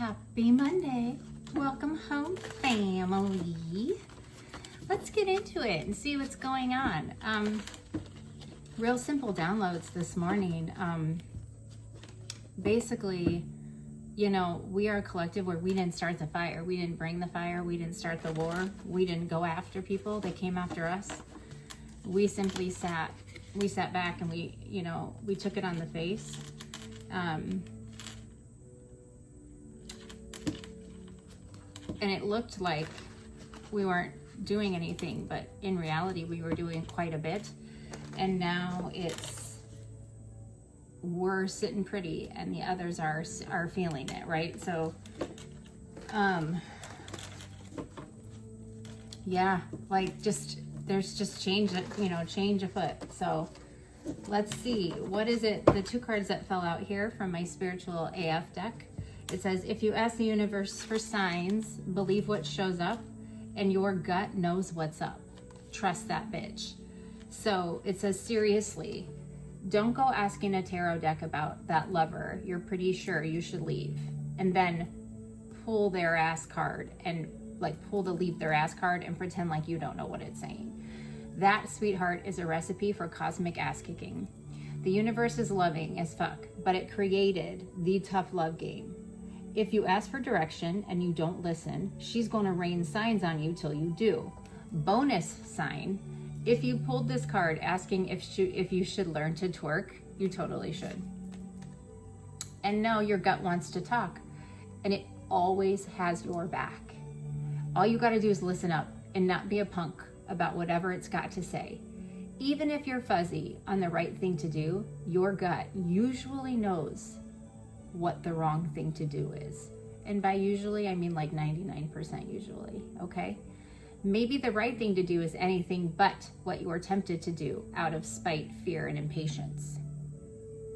Happy Monday. Welcome home, family. Let's get into it and see what's going on. Real simple downloads this morning. Basically, you know, we are a collective where we didn't start the fire. We didn't bring the fire. We didn't start the war. We didn't go after people. They came after us. We simply sat back and we took it on the face. And it looked like we weren't doing anything, but in reality, we were doing quite a bit. And now we're sitting pretty and the others are feeling it, right? So, yeah, like there's just change afoot. So let's see, what is it? The two cards that fell out here from my spiritual AF deck. It says, if you ask the universe for signs, believe what shows up, and your gut knows what's up. Trust that bitch. So it says, seriously, don't go asking a tarot deck about that lover you're pretty sure you should leave, and then pull their ass card and pull the leave their ass card and pretend like you don't know what it's saying. That, sweetheart, is a recipe for cosmic ass kicking. The universe is loving as fuck, but it created the tough love game. If you ask for direction and you don't listen, she's going to rain signs on you till you do. Bonus sign, if you pulled this card asking if you should learn to twerk, you totally should. And no, your gut wants to talk, and it always has your back. All you got to do is listen up and not be a punk about whatever it's got to say. Even if you're fuzzy on the right thing to do, your gut usually knows what the wrong thing to do is. And by usually, I mean like 99% usually, okay? Maybe the right thing to do is anything but what you are tempted to do out of spite, fear, and impatience.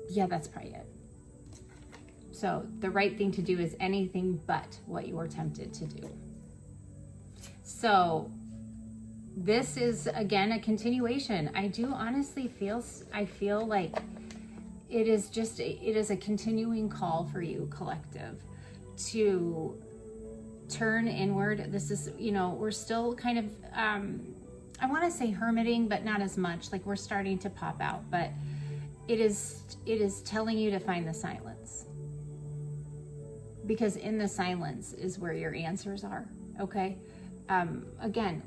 Yeah, that's probably it. So the right thing to do is anything but what you are tempted to do. So this is, again, a continuation. I do honestly feel like it is a continuing call for you, collective, to turn inward. This is, we're still kind of, I want to say hermiting, but not as much. Like, we're starting to pop out, but it is telling you to find the silence, because in the silence is where your answers are. Okay. Again,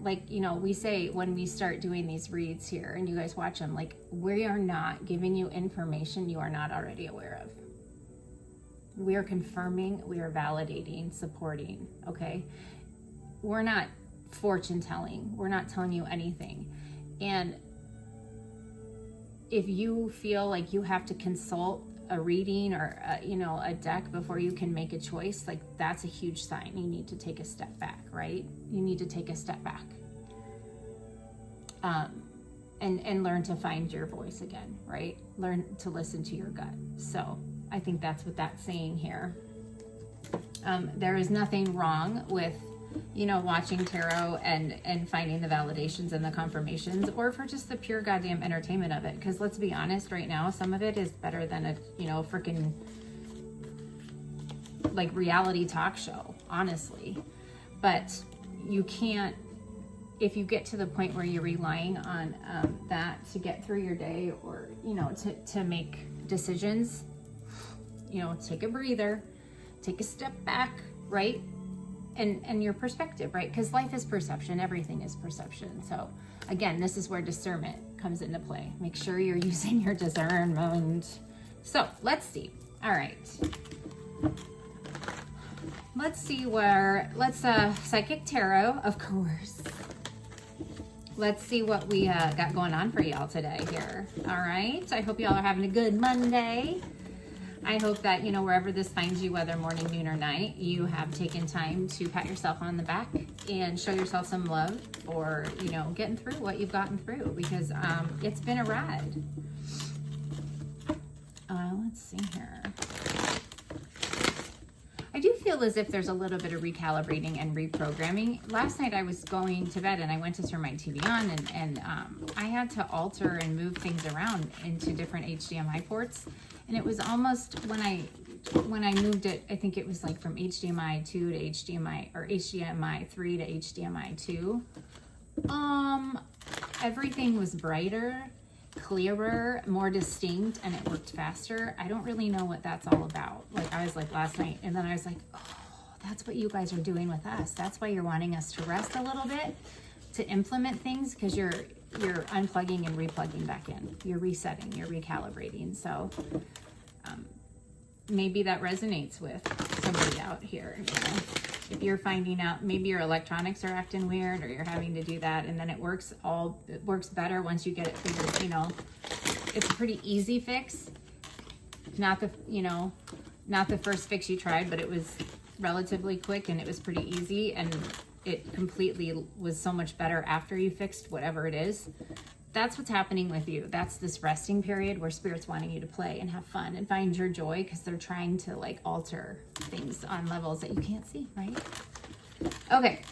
we say when we start doing these reads here and you guys watch them, like, we are not giving you information you are not already aware of. We are confirming, we are validating, supporting, okay? We're not fortune telling. We're not telling you anything. And if you feel like you have to consult a reading or a deck before you can make a choice, like, that's a huge sign. You need to take a step back, right? You need to take a step back and learn to find your voice again, right? Learn to listen to your gut. So I think that's what that's saying here. There is nothing wrong with watching tarot and finding the validations and the confirmations, or for just the pure goddamn entertainment of it. Because let's be honest, right now, some of it is better than a, freaking like reality talk show, honestly. But you can't, if you get to the point where you're relying on that to get through your day, or, to make decisions, take a breather, take a step back, right? And your perspective, right? Because life is perception. Everything is perception. So again, this is where discernment comes into play. Make sure you're using your discernment. So let's see. All right. Let's see Psychic Tarot, of course. Let's see what we got going on for y'all today here. All right. I hope y'all are having a good Monday. I hope that, wherever this finds you, whether morning, noon, or night, you have taken time to pat yourself on the back and show yourself some love for, getting through what you've gotten through, because it's been a ride. Let's see here. I do feel as if there's a little bit of recalibrating and reprogramming. Last night I was going to bed and I went to turn my TV on, and I had to alter and move things around into different HDMI ports. And it was almost, when I when I moved it, I think it was like from HDMI 2 to HDMI, or HDMI 3 to HDMI 2. Everything was brighter, clearer, more distinct, and it worked faster. I don't really know what that's all about. Like, I was like last night, and then I was like, oh, that's what you guys are doing with us. That's why you're wanting us to rest a little bit, to implement things, because you're unplugging and replugging back in. You're resetting, you're recalibrating. So maybe that resonates with somebody out here. You know, if you're finding out maybe your electronics are acting weird, or you're having to do that, and then it works better once you get it figured. You know, it's a pretty easy fix. Not the first fix you tried, but it was relatively quick and it was pretty easy, and it completely was so much better after you fixed whatever it is. That's what's happening with you. That's this resting period where Spirit's wanting you to play and have fun and find your joy, because they're trying to like alter things on levels that you can't see, right? Okay.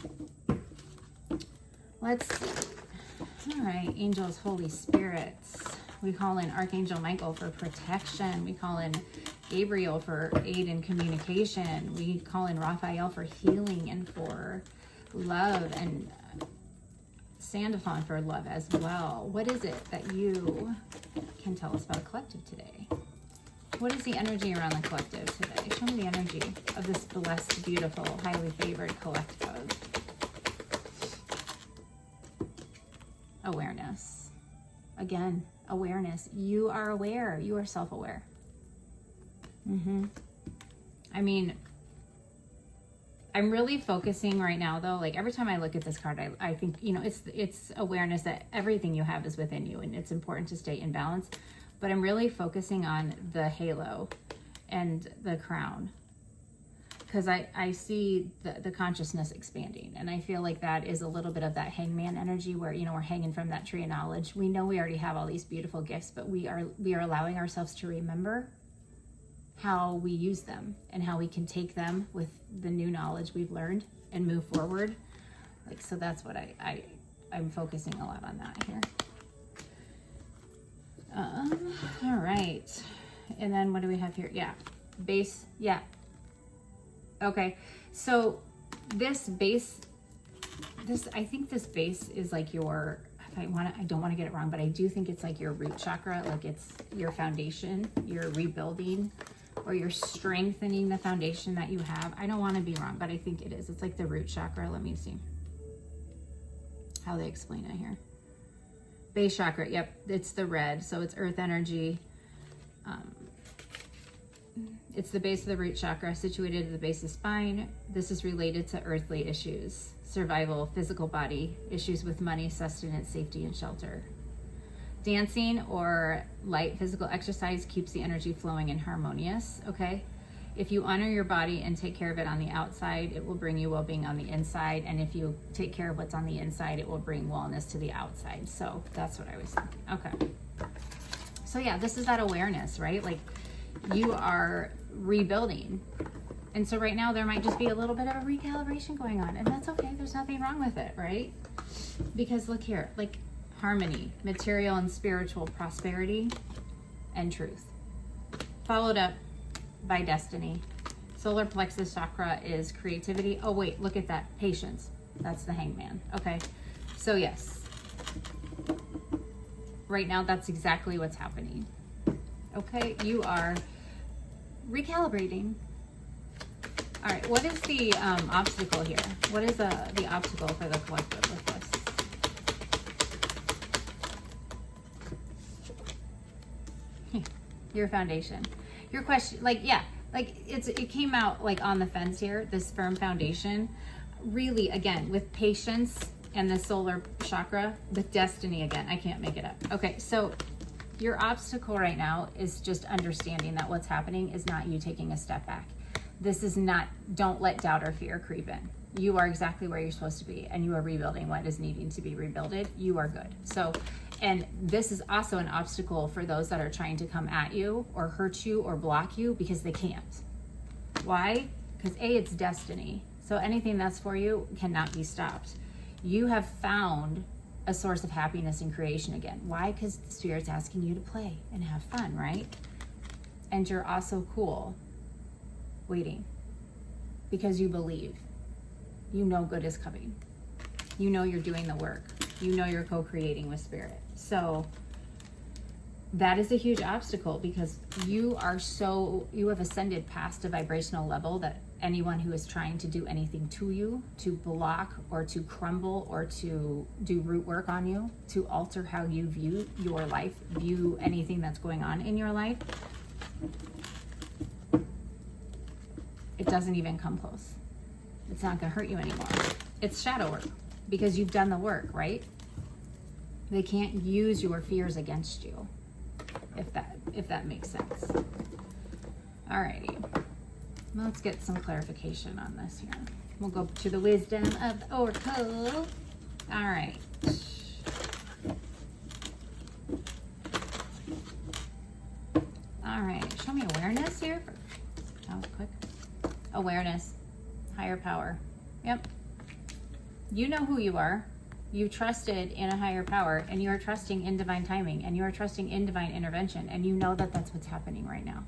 Let's see. All right, angels, Holy Spirits. We call in Archangel Michael for protection. We call in Gabriel for aid in communication. We call in Raphael for healing and for love, and Sandalphon for love as well. What is it that you can tell us about collective today? What is the energy around the collective today? Show me the energy of this blessed, beautiful, highly favored collective. Awareness. Again, awareness. You are aware. You are self-aware. I mean, I'm really focusing right now, though. Like, every time I look at this card, I think, you know, it's awareness that everything you have is within you, and it's important to stay in balance. But I'm really focusing on the halo and the crown, because I see the consciousness expanding, and I feel like that is a little bit of that hangman energy, where, you know, we're hanging from that tree of knowledge. We know we already have all these beautiful gifts, but we are allowing ourselves to remember how we use them and how we can take them with the new knowledge we've learned and move forward. Like, so that's what I'm focusing a lot on that here. All right. And then what do we have here? Yeah. Base. Yeah. Okay. So this base, I think this base is like your, I don't want to get it wrong, but I do think it's like your root chakra. Like, it's your foundation, you're rebuilding, or you're strengthening the foundation that you have. I don't want to be wrong, but I think it is. It's like the root chakra. Let me see how they explain it here. Base chakra. Yep. It's the red. So it's earth energy. It's the base of the root chakra, situated at the base of the spine. This is related to earthly issues, survival, physical body, issues with money, sustenance, safety, and shelter. Dancing or light physical exercise keeps the energy flowing and harmonious, okay? If you honor your body and take care of it on the outside, it will bring you well-being on the inside. And if you take care of what's on the inside, it will bring wellness to the outside. So that's what I was thinking. Okay. So yeah, this is that awareness, right? Like, you are rebuilding. And so right now there might just be a little bit of a recalibration going on, and that's okay. There's nothing wrong with it, right? Because look here, like, harmony, material and spiritual prosperity, and truth. Followed up by destiny. Solar plexus chakra is creativity. Oh wait, look at that. Patience. That's the hangman. Okay. So yes. Right now, that's exactly what's happening. Okay. You are recalibrating. All right. What is the obstacle here? What is the obstacle for the collective with this? Your foundation, your question, like, yeah, like it came out like on the fence here, this firm foundation, really, again, with patience and the solar chakra, with destiny, again, I can't make it up. Okay, so your obstacle right now is just understanding that what's happening is not you taking a step back. This is not, don't let doubt or fear creep in. You are exactly where you're supposed to be, and you are rebuilding what is needing to be rebuilded. You are good. So, and this is also an obstacle for those that are trying to come at you or hurt you or block you, because they can't. Why? Because A, it's destiny. So anything that's for you cannot be stopped. You have found a source of happiness and creation again. Why? Because the Spirit's asking you to play and have fun, right? And you're also cool. waiting, because you believe. You know good is coming. You know you're doing the work. You know you're co-creating with spirit. So that is a huge obstacle, because you have ascended past a vibrational level that anyone who is trying to do anything to you, to block or to crumble or to do root work on you, to alter how you view your life, view anything that's going on in your life, it doesn't even come close. It's not going to hurt you anymore. It's shadow work, because you've done the work, right? They can't use your fears against you, if that makes sense. Alrighty. Let's get some clarification on this here. We'll go to the wisdom of the oracle. All right. All right. Show me awareness here. That was quick. Awareness. Higher power. Yep. You know who you are. You trusted in a higher power, and you are trusting in divine timing, and you are trusting in divine intervention, and you know that that's what's happening right now.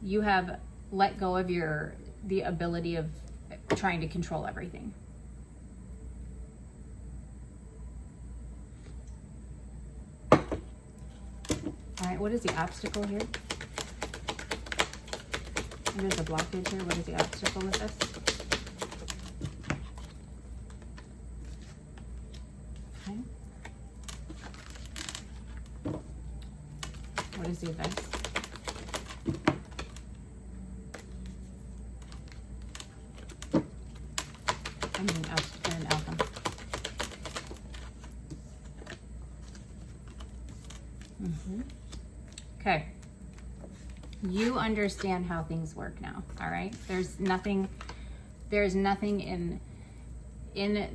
You have let go of the ability of trying to control everything. All right, what is the obstacle here? There's a blockage here. What is the obstacle with this? Okay. What is the advice? An outcome. Okay. You understand how things work now, all right? There's nothing in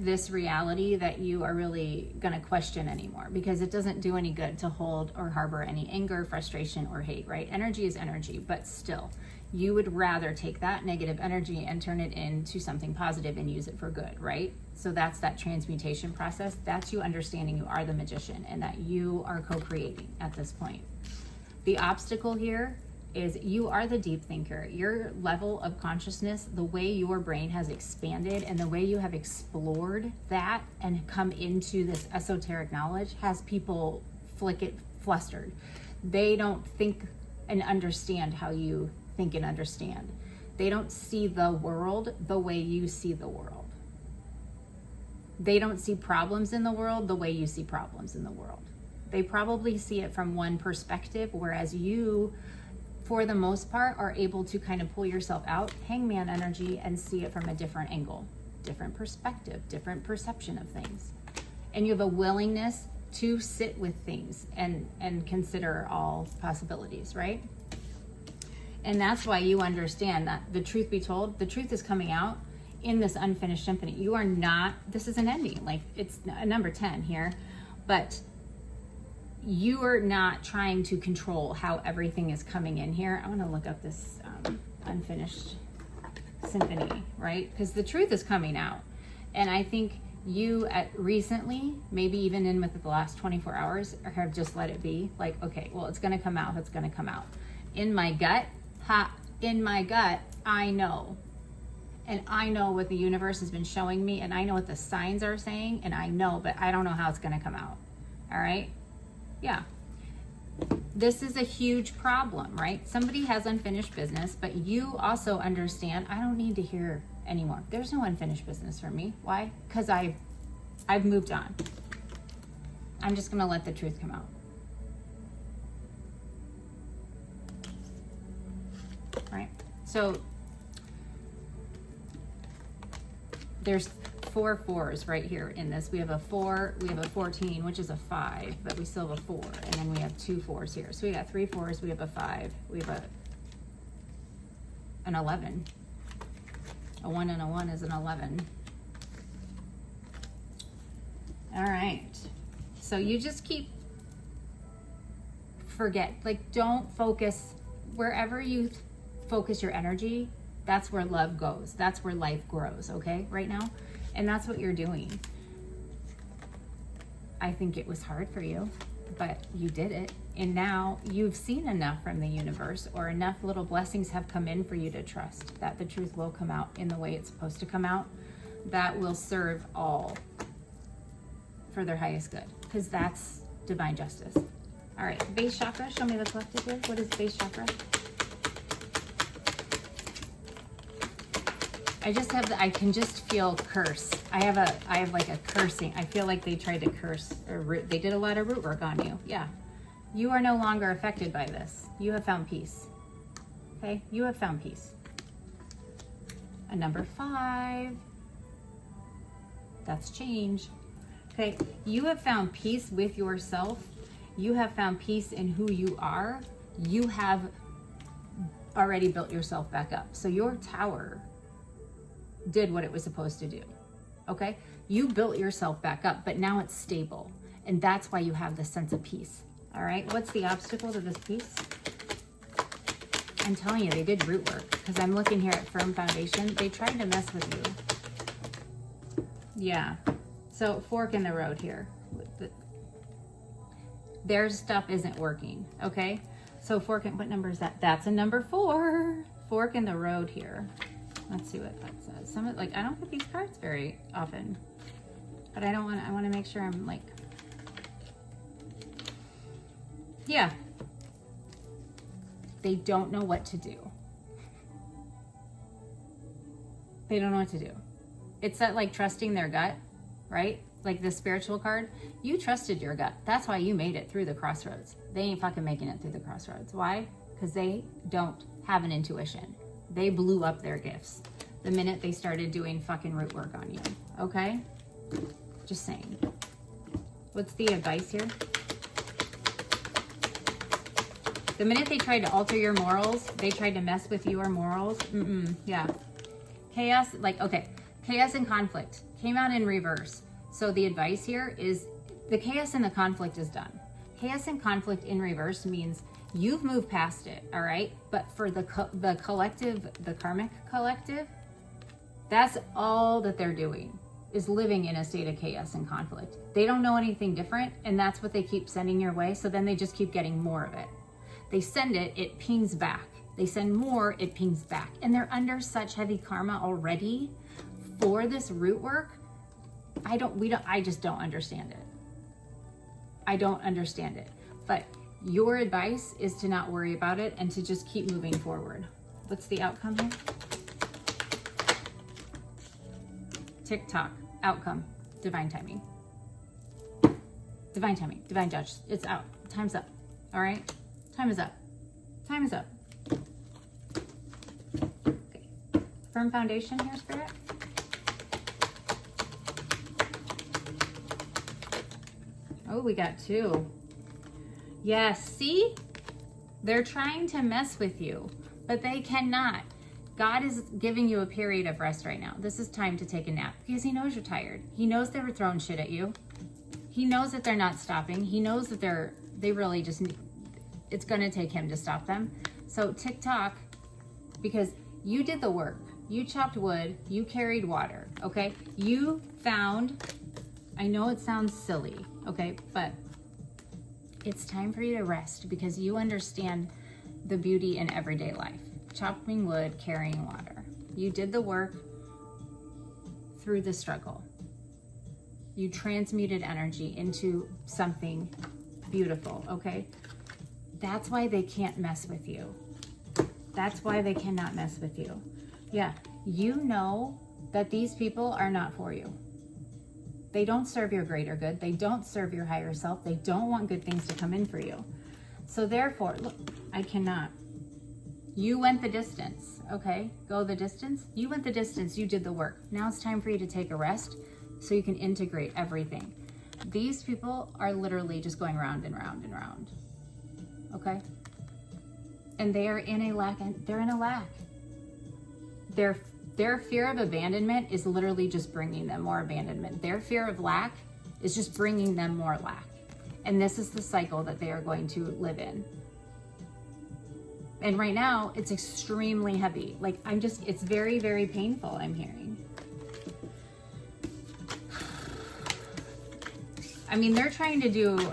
this reality that you are really going to question anymore, because it doesn't do any good to hold or harbor any anger, frustration, or hate, right? Energy is energy, but still, you would rather take that negative energy and turn it into something positive and use it for good, right? So that's that transmutation process. That's you understanding you are the magician and that you are co-creating at this point. The obstacle here is you are the deep thinker. Your level of consciousness, the way your brain has expanded and the way you have explored that and come into this esoteric knowledge has people flustered. They don't think and understand how you think and understand. They don't see the world the way you see the world. They don't see problems in the world the way you see problems in the world. They probably see it from one perspective, whereas you, for the most part, are able to kind of pull yourself out, hangman energy, and see it from a different angle, different perspective, different perception of things. And you have a willingness to sit with things and consider all possibilities, right? And that's why you understand that the truth be told, the truth is coming out in this unfinished symphony. You are not, this is an ending, like it's a number 10 here, but you are not trying to control how everything is coming in here. I want to look up this unfinished symphony, right? Because the truth is coming out. And I think you recently, maybe even in with the last 24 hours, have just let it be. Like, okay, well, it's going to come out. It's going to come out. In my gut, I know. And I know what the universe has been showing me, and I know what the signs are saying, and I know, but I don't know how it's going to come out. All right? Yeah. This is a huge problem, right? Somebody has unfinished business, but you also understand, I don't need to hear anymore. There's no unfinished business for me. Why? Because I've moved on. I'm just going to let the truth come out. Right? So there's 4 4s right here in this. We have a 4, we have a 14, which is a 5, but we still have a 4, and then we have 2 4s here. So we got 3 4s, we have a 5, we have an 11. A 1 and a 1 is an 11. All right. So you just don't focus, wherever you focus your energy, that's where love goes. That's where life grows, okay, right now? And that's what you're doing. I think it was hard for you. but you did it. And now you've seen enough from the universe, or enough little blessings have come in for you to trust that the truth will come out in the way it's supposed to come out, that will serve all for their highest good, because that's divine justice. All right, base chakra, show me the collective here. What is base chakra? I can just feel curse. I have like a cursing. I feel like they tried to curse, or they did a lot of root work on you. Yeah. You are no longer affected by this. You have found peace. Okay? You have found peace. A number 5. That's change. Okay? You have found peace with yourself. You have found peace in who you are. You have already built yourself back up. So your tower did what it was supposed to do. Okay? You built yourself back up, but now it's stable. And that's why you have this sense of peace. All right? What's the obstacle to this peace? I'm telling you, they did root work, because I'm looking here at firm foundation. They tried to mess with you. Yeah. So fork in the road here. Their stuff isn't working. Okay? So fork in, what number is that? That's a number 4. Fork in the road here. Let's see what that says. I don't get these cards very often, but I want to make sure I'm like, yeah. They don't know what to do. They don't know what to do. It's that like trusting their gut, right? Like the spiritual card. You trusted your gut. That's why you made it through the crossroads. They ain't fucking making it through the crossroads. Why? Because they don't have an intuition. They blew up their gifts the minute they started doing fucking root work on you. Okay? Just saying. What's the advice here? The minute they tried to alter your morals, they tried to mess with your morals. Yeah. Chaos, okay. Chaos and conflict came out in reverse. So the advice here is the chaos and the conflict is done. Chaos and conflict in reverse means you've moved past it, all right? But for the collective, the karmic collective, that's all that they're doing, is living in a state of chaos and conflict. They don't know anything different, and that's what they keep sending your way, so then they just keep getting more of it. They send it, it pings back. They send more, it pings back. And they're under such heavy karma already for this root work. I just don't understand it. I don't understand it. But your advice is to not worry about it and to just keep moving forward. What's the outcome here? Tick-tock. Outcome. Divine timing. Divine timing. Divine judge. It's out. Time's up. All right? Time is up. Time is up. Okay. Firm foundation here, Spirit. Oh, we got 2. Yes, see? They're trying to mess with you, but they cannot. God is giving you a period of rest right now. This is time to take a nap because he knows you're tired. He knows they were throwing shit at you. He knows that they're not stopping. He knows that they really just need, it's going to take him to stop them. So tick-tock, because you did the work. You chopped wood. You carried water, okay? You found, I know it sounds silly, okay? But it's time for you to rest because you understand the beauty in everyday life. Chopping wood, carrying water. You did the work through the struggle. You transmuted energy into something beautiful, okay? That's why they can't mess with you. That's why they cannot mess with you. Yeah, you know that these people are not for you. They don't serve your greater good. They don't serve your higher self. They don't want good things to come in for you. So therefore, look, I cannot. You went the distance, okay? Go the distance. You went the distance. You did the work. Now it's time for you to take a rest so you can integrate everything. These people are literally just going round and round and round, okay? And they are in a lack. They're in a lack. Their fear of abandonment is literally just bringing them more abandonment. Their fear of lack is just bringing them more lack. And this is the cycle that they are going to live in. And right now, it's extremely heavy. Like, it's very, very painful, I'm hearing. I mean, they're trying to do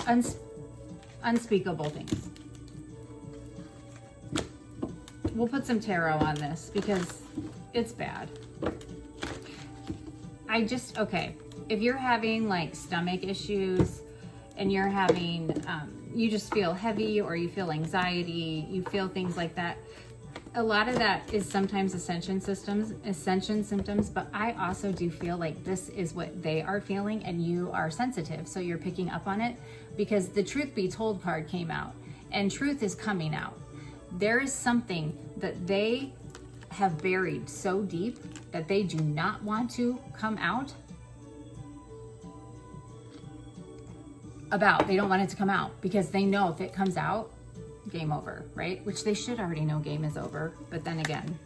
unspeakable things. We'll put some tarot on this because it's bad. Okay, if you're having like stomach issues and you're having, you just feel heavy or you feel anxiety, you feel things like that, a lot of that is sometimes ascension symptoms, but I also do feel like this is what they are feeling and you are sensitive, so you're picking up on it because the truth be told card came out and truth is coming out. There is something that they have buried so deep that they do not want to come out about. They don't want it to come out because they know if it comes out, game over, right? Which they should already know game is over, but then again.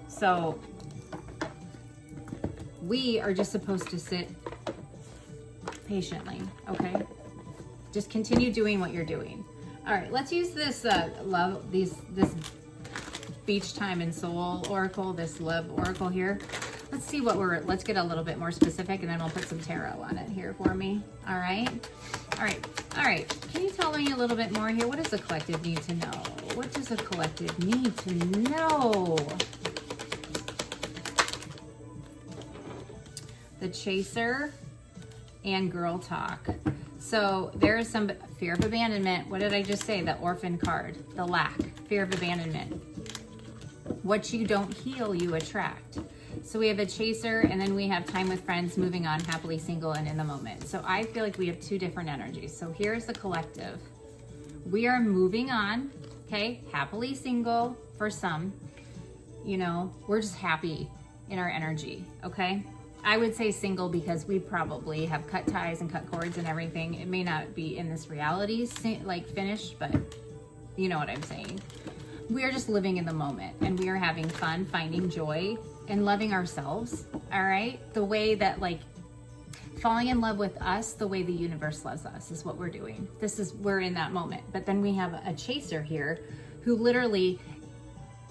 So we are just supposed to sit patiently, okay? Just continue doing what you're doing. All right, let's use this this Beach Time and Soul Oracle, this Love Oracle here. Let's see let's get a little bit more specific and then we'll put some tarot on it here for me. All right. Can you tell me a little bit more here? What does the collective need to know? What does the collective need to know? The Chaser and Girl Talk. So there is some fear of abandonment. What did I just say? The Orphan card, the lack, fear of abandonment. What you don't heal, you attract. So we have a Chaser, and then we have time with friends, moving on, happily single, and in the moment. So I feel like we have two different energies. So here's the collective. We are moving on, okay? Happily single for some. You know, we're just happy in our energy, okay? I would say single because we probably have cut ties and cut cords and everything. It may not be in this reality, like finished, but you know what I'm saying. We are just living in the moment and we are having fun, finding joy and loving ourselves, all right? The way that like falling in love with us, the way the universe loves us is what we're doing. We're in that moment. But then we have a Chaser here who literally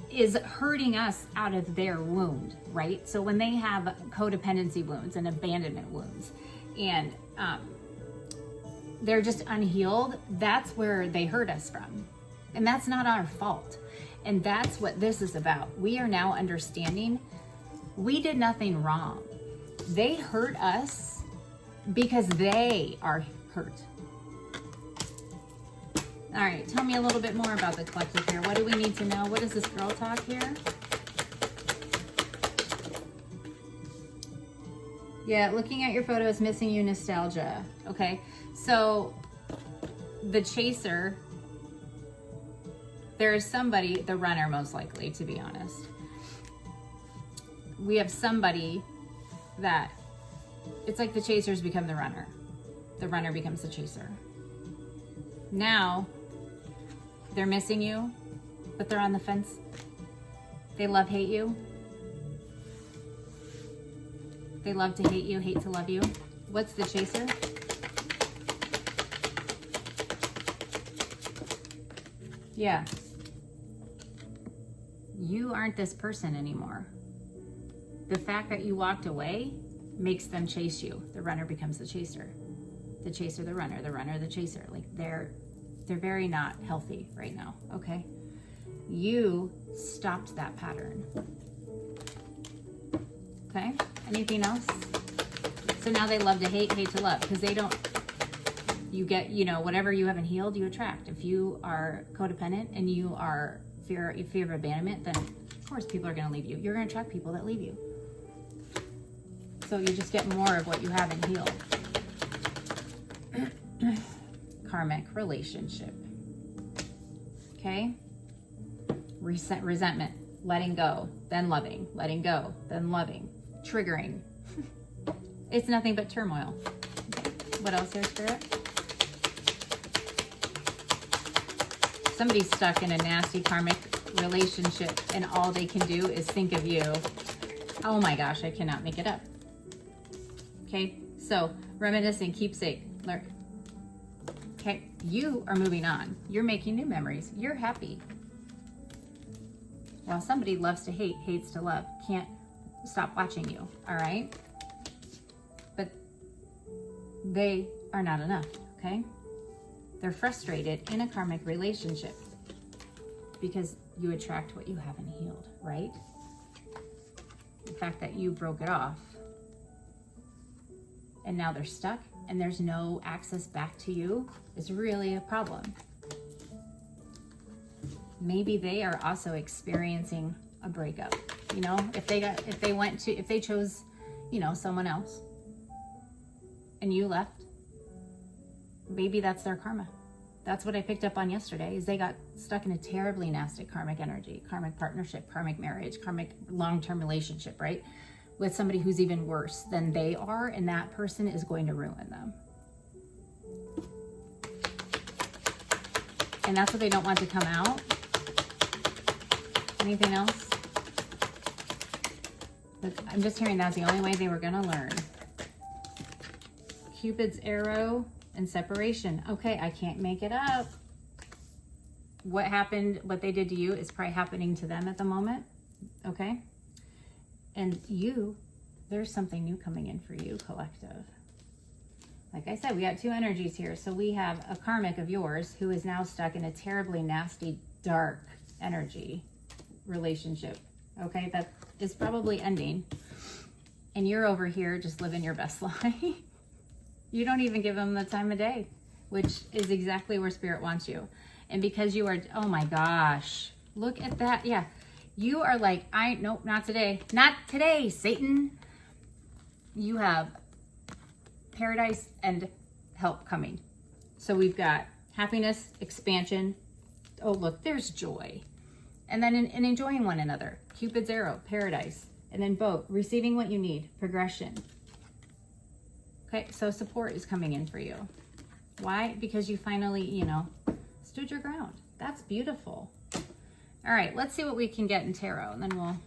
is hurting us out of their wound, right? So when they have codependency wounds and abandonment wounds and they're just unhealed, that's where they hurt us from. And that's not our fault. And that's what this is about. We are now understanding we did nothing wrong. They hurt us because they are hurt. All right, tell me a little bit more about the collective here. What do we need to know? What is this Girl Talk here? Yeah, looking at your photo is missing you nostalgia. Okay, so the Chaser, there is somebody, the runner most likely, to be honest. We have somebody that, it's like the Chaser's become the runner. The runner becomes the Chaser. Now, they're missing you, but they're on the fence. They love, hate you. They love to hate you, hate to love you. What's the Chaser? Yeah. You aren't this person anymore. The fact that you walked away makes them chase you. The runner becomes the Chaser. The Chaser, the runner, the Chaser. Like they're very not healthy right now, okay? You stopped that pattern. Okay, anything else? So now they love to hate, hate to love, because they don't, you get, you know, whatever you haven't healed, you attract. If you are codependent and you are fear of abandonment, then of course people are gonna leave you. You're gonna attract people that leave you. So you just get more of what you haven't healed. Karmic relationship. Okay? Resentment. Letting go, then loving. Letting go, then loving. Triggering. It's nothing but turmoil. Okay. What else here, Spirit? Somebody's stuck in a nasty karmic relationship and all they can do is think of you. Oh my gosh, I cannot make it up. Okay, so reminiscing, keepsake, lurk. Okay, you are moving on. You're making new memories. You're happy. While somebody loves to hate, hates to love, can't stop watching you, all right? But they are not enough, okay? They're frustrated in a karmic relationship because you attract what you haven't healed, right? The fact that you broke it off and now they're stuck and there's no access back to you is really a problem. Maybe they are also experiencing a breakup. You know, if they chose, you know, someone else and you left, maybe that's their karma. That's what I picked up on yesterday, is they got stuck in a terribly nasty karmic energy, karmic partnership, karmic marriage, karmic long-term relationship, right? With somebody who's even worse than they are, and that person is going to ruin them. And that's what they don't want to come out. Anything else? Look, I'm just hearing that's the only way they were going to learn. Cupid's arrow and separation. Okay, I can't make it up. What happened, what they did to you is probably happening to them at the moment. Okay? And you, there's something new coming in for you, collective. Like I said, we got two energies here. So we have a karmic of yours who is now stuck in a terribly nasty, dark energy relationship. Okay, that is probably ending. And you're over here just living your best life. You don't even give them the time of day, which is exactly where Spirit wants you. And because you are, oh my gosh, look at that. Yeah, you are like, nope, not today. Not today, Satan. You have paradise and help coming. So we've got happiness, expansion. Oh, look, there's joy. And then in enjoying one another. Cupid's arrow, paradise. And then boat, receiving what you need, progression. Okay, so support is coming in for you. Why? Because you finally, you know, stood your ground. That's beautiful. All right, let's see what we can get in tarot, and then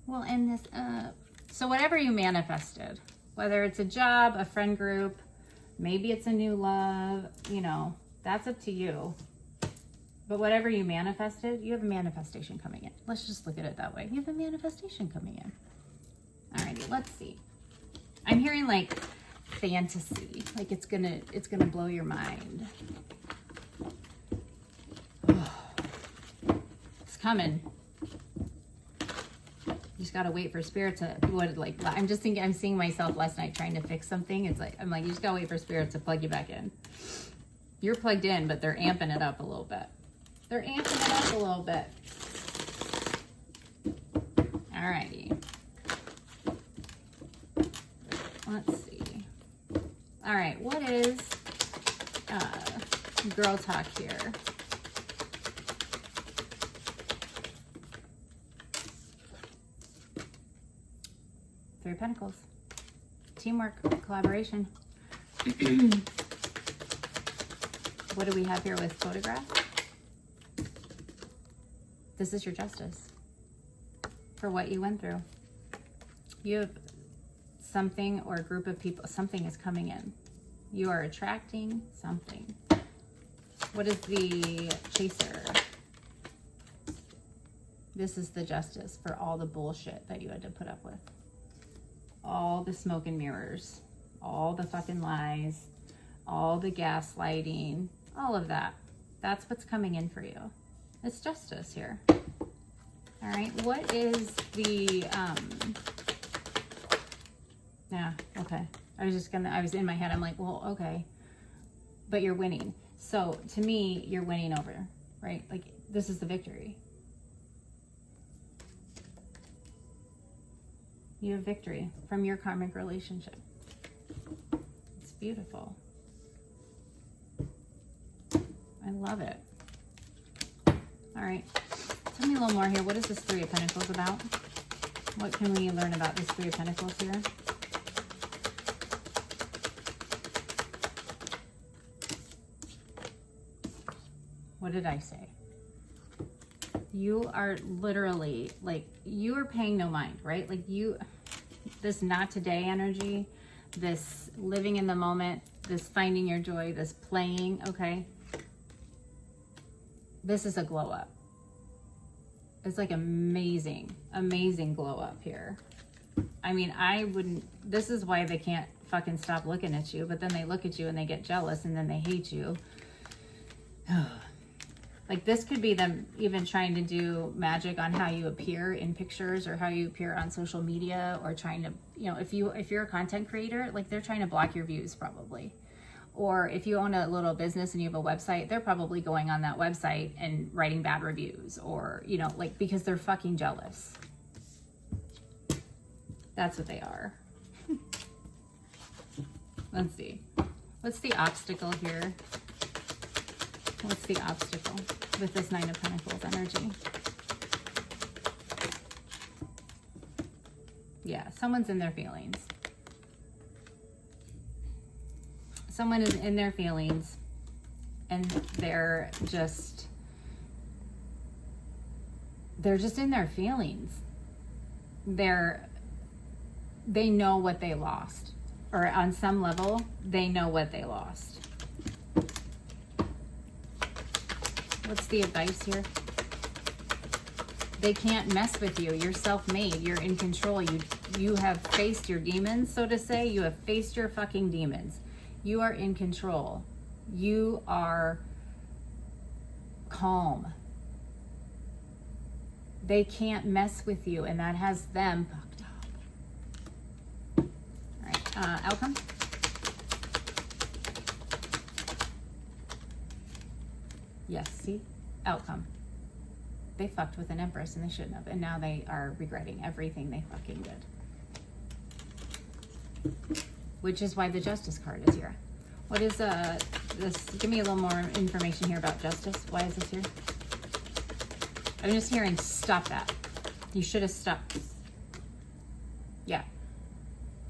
we'll end this up. So whatever you manifested, whether it's a job, a friend group, maybe it's a new love, you know, that's up to you. But whatever you manifested, you have a manifestation coming in. Let's just look at it that way. You have a manifestation coming in. All righty, let's see. I'm hearing like fantasy, like it's gonna blow your mind. Oh, it's coming. You just gotta wait for Spirit to I'm seeing myself last night trying to fix something. It's like, I'm like, you just gotta wait for Spirit to plug you back in. You're plugged in, but they're amping it up a little bit. They're amping it up a little bit. All righty. Let's see. All right, what is girl talk here? Three of Pentacles. Teamwork, collaboration. What do we have here with photograph? This is your justice for what you went through. You have something or a group of people, something is coming in. You are attracting something. What is the chaser? This is the justice for all the bullshit that you had to put up with. All the smoke and mirrors, all the fucking lies, all the gaslighting, all of that. That's what's coming in for you. It's justice here. All right, what is the, yeah, okay. I was in my head, I'm like, well, okay, but you're winning. So to me, you're winning over, right? Like, this is the victory. You have victory from your karmic relationship. It's beautiful. I love it. All right, tell me a little more here. What is this Three of Pentacles about? What can we learn about this Three of Pentacles here? What did I say? You are literally, like, you are paying no mind, right? Like this not today energy, this living in the moment, this finding your joy, this playing, okay? This is a glow up. It's like amazing, amazing glow up here. I mean, this is why they can't fucking stop looking at you, but then they look at you and they get jealous and then they hate you. Like this could be them even trying to do magic on how you appear in pictures or how you appear on social media, or trying to, you know, if you're a content creator, like they're trying to block your views probably. Or if you own a little business and you have a website, they're probably going on that website and writing bad reviews, or, you know, like because they're fucking jealous. That's what they are. Let's see. What's the obstacle here? What's the obstacle with this Nine of Pentacles energy? Yeah, someone's in their feelings. Someone is in their feelings and they're just in their feelings. They know what they lost, or on some level, they know what they lost. What's the advice here? They can't mess with you. You're self-made. You're in control. You have faced your demons, so to say. You have faced your fucking demons. You are in control. You are calm. They can't mess with you, and that has them fucked up. All right, outcome. Yes, see? Outcome. They fucked with an empress and they shouldn't have. And now they are regretting everything they fucking did. Which is why the Justice card is here. What is this? Give me a little more information here about Justice. Why is this here? I'm just hearing stop that. You should have stopped. Yeah.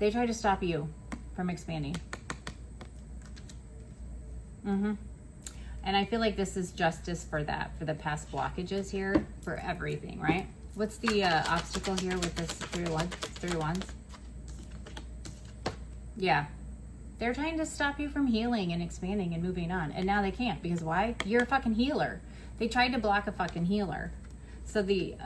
They tried to stop you from expanding. And I feel like this is justice for that, for the past blockages here, for everything, right? What's the obstacle here with this three of wands? Yeah. They're trying to stop you from healing and expanding and moving on. And now they can't, because why? You're a fucking healer. They tried to block a fucking healer. So the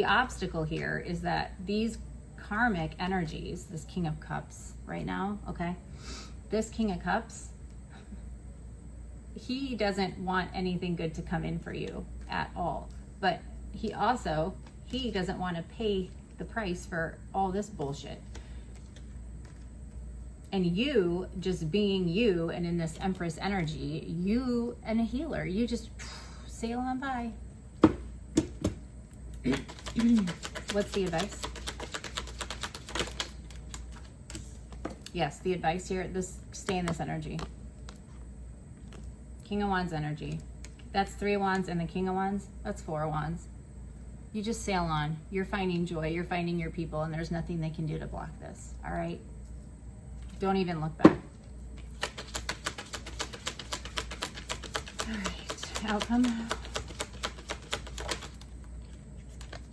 obstacle here is that these karmic energies, this King of Cups right now, okay? This King of Cups, he doesn't want anything good to come in for you at all. But he doesn't want to pay the price for all this bullshit. And you, just being you and in this Empress energy, you and a healer, you just sail on by. What's the advice? Yes, the advice here, stay in this energy. King of Wands energy. That's 3 of Wands, and the King of Wands, that's 4 of Wands. You just sail on. You're finding joy. You're finding your people, and there's nothing they can do to block this. All right? Don't even look back. All right. Outcome.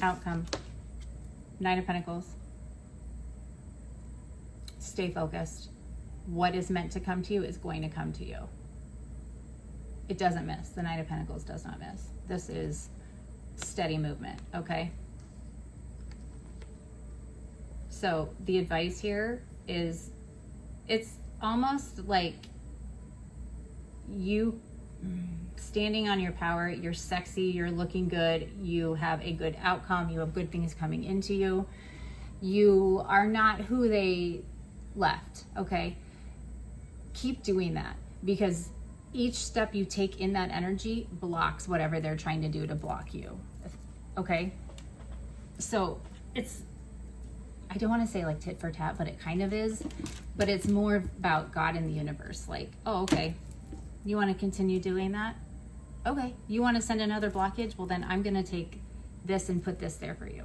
Outcome. 9 of Pentacles. Stay focused. What is meant to come to you is going to come to you. It doesn't miss. The 9 of Pentacles does not miss. This is steady movement, okay? So the advice here is, it's almost like you standing on your power. You're sexy, you're looking good, you have a good outcome, you have good things coming into you. You are not who they left, okay? Keep doing that, because each step you take in that energy blocks whatever they're trying to do to block you, okay? So it's, I don't want to say like tit for tat, but it kind of is, but it's more about God and the universe. Like, oh, okay, you want to continue doing that? Okay. You want to send another blockage? Well, then I'm going to take this and put this there for you.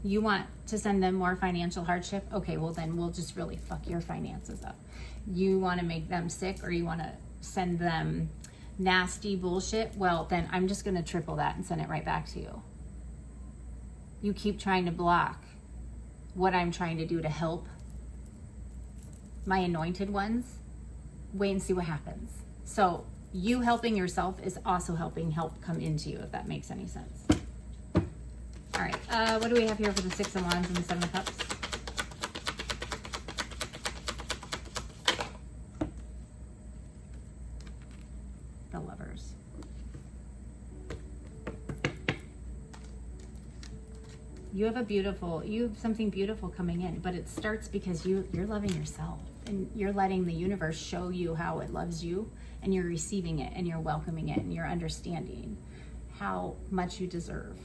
You want to send them more financial hardship? Okay, well then we'll just really fuck your finances up. You want to make them sick, or you want to send them nasty bullshit? Well, then I'm just going to triple that and send it right back to you. You keep trying to block what I'm trying to do to help my anointed ones. Wait and see what happens. So you helping yourself is also helping help come into you, if that makes any sense. All right, what do we have here for the 6 of Wands and the 7 of Cups? You have something beautiful coming in, but it starts because you're loving yourself and you're letting the universe show you how it loves you, and you're receiving it and you're welcoming it and you're understanding how much you deserve,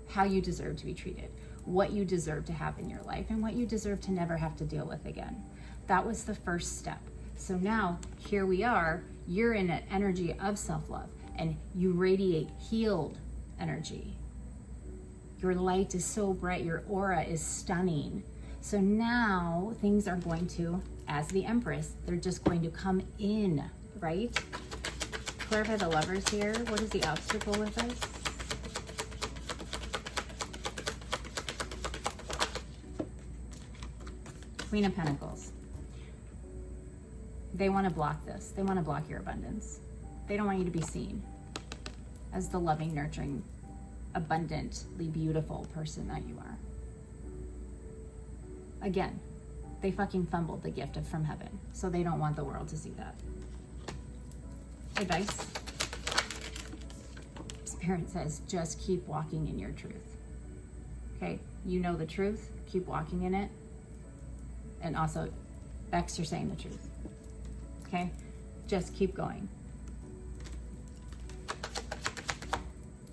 how you deserve to be treated, what you deserve to have in your life, and what you deserve to never have to deal with again. That was the first step. So now here we are, you're in an energy of self-love and you radiate healed energy. Your light is so bright, your aura is stunning. So now things are going to, as the Empress, they're just going to come in, right? Clarify the Lovers here. What is the obstacle with us? Queen of Pentacles. They want to block this. They want to block your abundance. They don't want you to be seen as the loving, nurturing, abundantly beautiful person that you are. Again, they fucking fumbled the gift from heaven, so they don't want the world to see that. Advice. Spirit says, just keep walking in your truth. Okay, you know the truth, keep walking in it. And also, X, you're saying the truth. Okay, just keep going.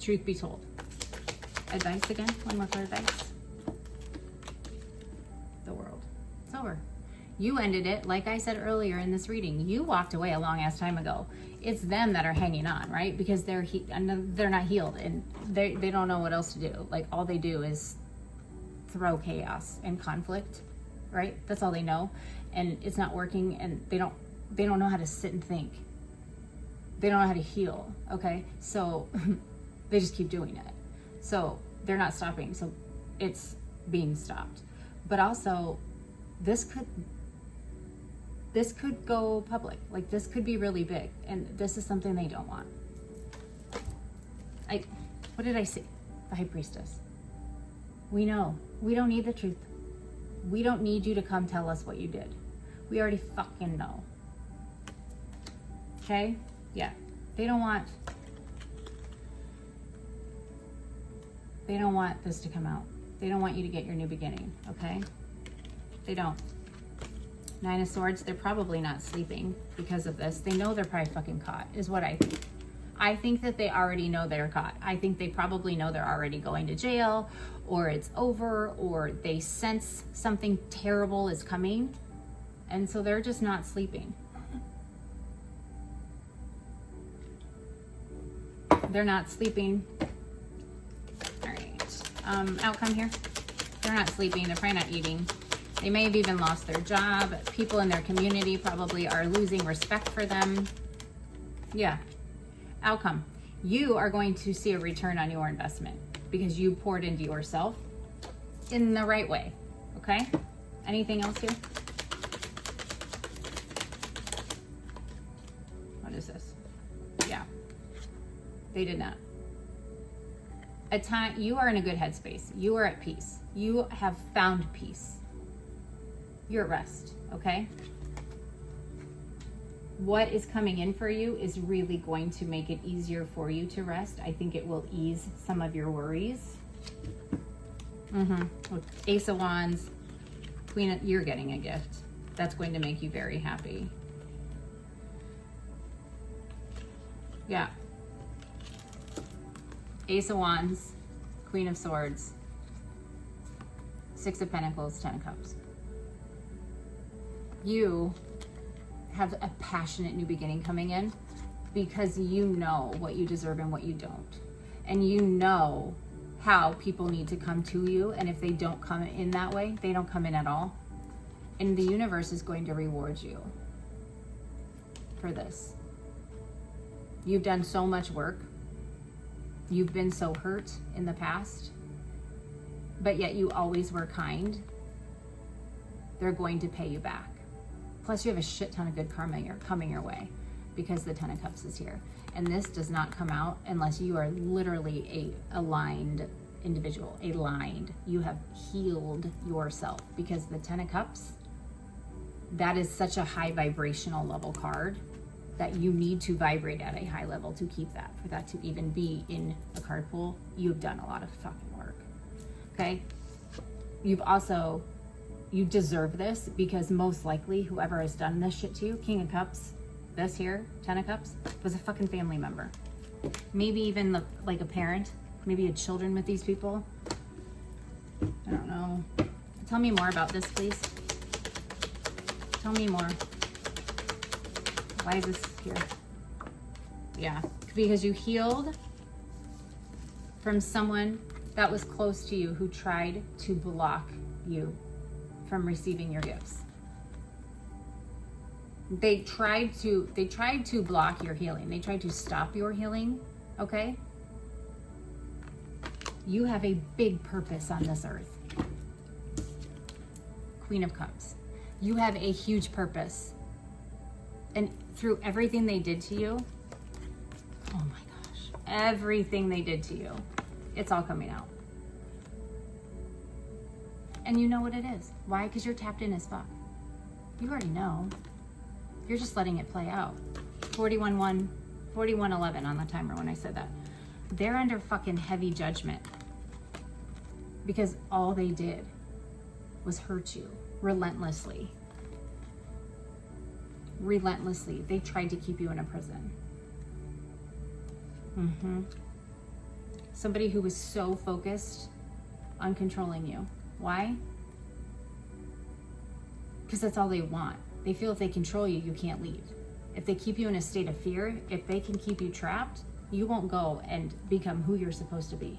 Truth be told. Advice again, one more for advice. The world. It's over. You ended it, like I said earlier in this reading. You walked away a long ass time ago. It's them that are hanging on, right? Because they're not healed and they don't know what else to do. Like all they do is throw chaos and conflict, right? That's all they know, and it's not working. And they don't know how to sit and think. They don't know how to heal. Okay, so they just keep doing it. So they're not stopping. So it's being stopped. But also, this could go public. Like this could be really big, and this is something they don't want. What did I say? The High Priestess. We know. We don't need the truth. We don't need you to come tell us what you did. We already fucking know. Okay? Yeah. They don't want this to come out. They don't want you to get your new beginning, okay? They don't. Nine of Swords, they're probably not sleeping because of this. They know they're probably fucking caught, is what I think. I think that they already know they're caught. I think they probably know they're already going to jail, or it's over, or they sense something terrible is coming. And so they're just not sleeping. They're not sleeping. All right. Outcome here. They're not sleeping. They're probably not eating. They may have even lost their job. People in their community probably are losing respect for them. Yeah. Outcome. You are going to see a return on your investment because you poured into yourself in the right way. Okay? Anything else here? What is this? Yeah. They did not. You are in a good headspace. You are at peace. You have found peace. You're at rest, okay? What is coming in for you is really going to make it easier for you to rest. I think it will ease some of your worries. Ace of Wands, you're getting a gift. That's going to make you very happy. Yeah. Ace of Wands, Queen of Swords, Six of Pentacles, Ten of Cups. You have a passionate new beginning coming in because you know what you deserve and what you don't. And you know how people need to come to you. And if they don't come in that way, they don't come in at all. And the universe is going to reward you for this. You've done so much work. You've been so hurt in the past, but yet you always were kind. They're going to pay you back. Plus you have a shit ton of good karma coming your way because the Ten of Cups is here. And this does not come out unless you are literally a aligned individual, aligned. You have healed yourself because the Ten of Cups, that is such a high vibrational level card that you need to vibrate at a high level to keep that. For that to even be in a card pool, you've done a lot of fucking work. okay? You deserve this, because most likely whoever has done this shit to you, King of Cups, this here, 10 of Cups, was a fucking family member. Maybe even like a parent. Maybe you had children with these people. I don't know. Tell me more about this, please. Tell me more. Why is this here? Yeah, because you healed from someone that was close to you who tried to block you from receiving your gifts. They tried to block your healing. They tried to stop your healing, okay? You have a big purpose on this earth. Queen of Cups. You have a huge purpose. And through everything they did to you, oh my gosh, everything they did to you, it's all coming out. And you know what it is. Why? Because you're tapped in as fuck. You already know. You're just letting it play out. 41:1, 41:11 on the timer when I said that. They're under fucking heavy judgment because all they did was hurt you relentlessly. Relentlessly. They tried to keep you in a prison. Somebody who was so focused on controlling you. Why? Because that's all they want. They feel if they control you, you can't leave. If they keep you in a state of fear, if they can keep you trapped, you won't go and become who you're supposed to be.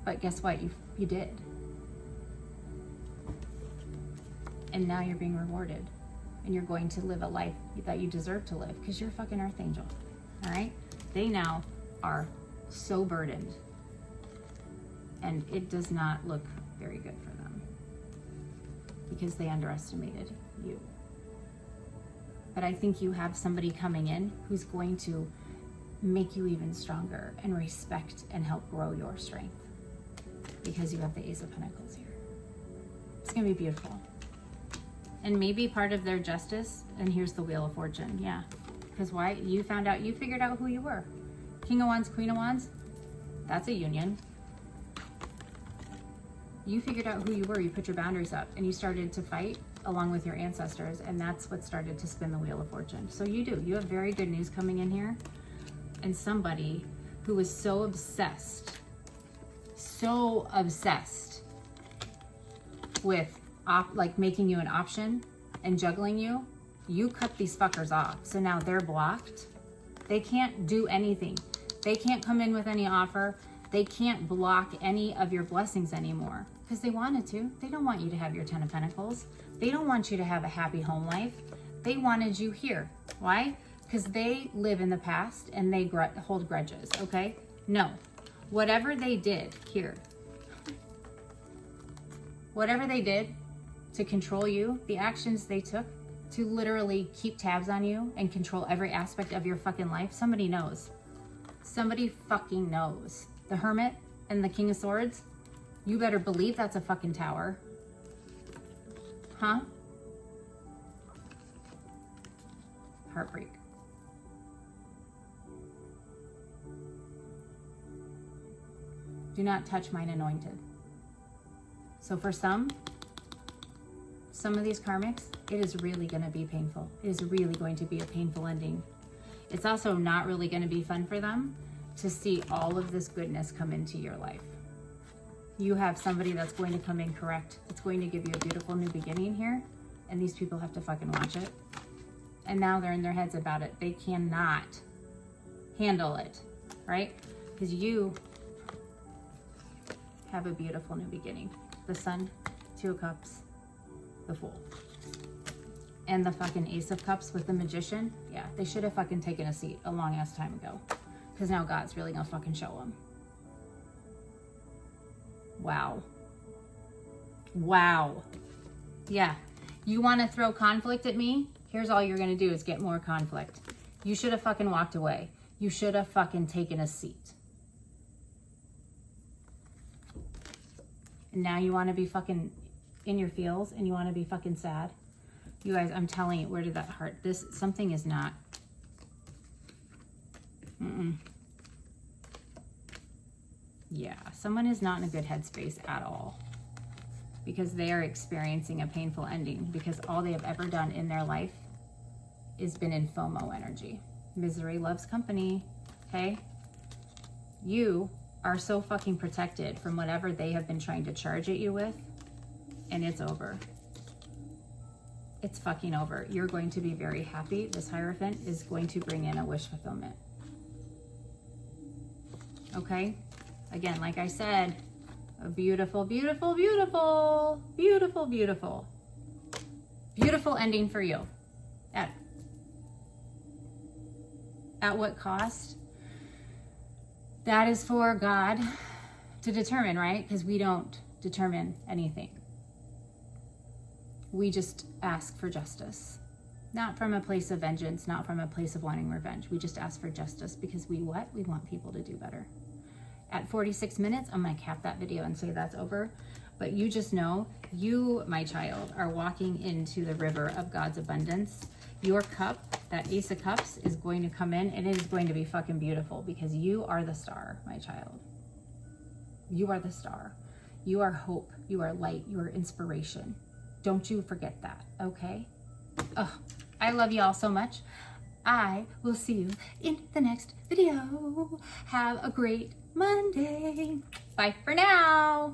But guess what? You did. And now you're being rewarded. And you're going to live a life that you deserve to live because you're a fucking earth angel. All right? They now are so burdened. And it does not look very good for them because they underestimated you. But I think you have somebody coming in who's going to make you even stronger and respect and help grow your strength because you have the Ace of Pentacles here. It's going to be beautiful. And maybe part of their justice, and here's the Wheel of Fortune, yeah. Because why? You figured out who you were. King of Wands, Queen of Wands, that's a union. You figured out who you were, you put your boundaries up, and you started to fight along with your ancestors, and that's what started to spin the Wheel of Fortune. So you have very good news coming in here, and somebody who was so obsessed with like making you an option and juggling you, you cut these fuckers off. So now they're blocked. They can't do anything. They can't come in with any offer. They can't block any of your blessings anymore because they wanted to. They don't want you to have your 10 of Pentacles. They don't want you to have a happy home life. They wanted you here. Why? Because they live in the past and they hold grudges, okay? No. Whatever they did here, whatever they did to control you, the actions they took to literally keep tabs on you and control every aspect of your fucking life, somebody knows. Somebody fucking knows. The Hermit and the King of Swords, you better believe that's a fucking tower. Huh? Heartbreak. Do not touch mine anointed. So for some of these karmics, it is really going to be painful. It is really going to be a painful ending. It's also not really going to be fun for them to see all of this goodness come into your life. You have somebody that's going to come in correct. It's going to give you a beautiful new beginning here. And these people have to fucking watch it. And now they're in their heads about it. They cannot handle it, right? Because you have a beautiful new beginning. The Sun, 2 of Cups, the Fool. And the fucking Ace of Cups with the Magician. Yeah, they should have fucking taken a seat a long ass time ago. Because now God's really gonna fucking show them. Wow. Wow. Yeah. You want to throw conflict at me? Here's all you're gonna do is get more conflict. You should have fucking walked away. You should have fucking taken a seat. And now you want to be fucking in your feels and you want to be fucking sad. You guys, I'm telling you, where did that heart? Something is not. Yeah, someone is not in a good headspace at all because they are experiencing a painful ending because all they have ever done in their life is been in FOMO energy. Misery loves company, okay? You are so fucking protected from whatever they have been trying to charge at you with, and it's over. It's fucking over. You're going to be very happy. This Hierophant is going to bring in a wish fulfillment. Okay? Again, like I said, a beautiful, beautiful, beautiful, beautiful, beautiful, beautiful ending for you. At what cost? That is for God to determine, right? Because we don't determine anything. We just ask for justice. Not from a place of vengeance, not from a place of wanting revenge. We just ask for justice because we what? We want people to do better. At 46 minutes, I'm gonna cap that video and say that's over. But you just know, you, my child, are walking into the river of God's abundance. Your cup, that Ace of Cups, is going to come in and it is going to be fucking beautiful because you are the star, my child. You are the star. You are hope. You are light. You are inspiration. Don't you forget that, okay? Oh, I love you all so much. I will see you in the next video. Have a great Monday. Bye for now.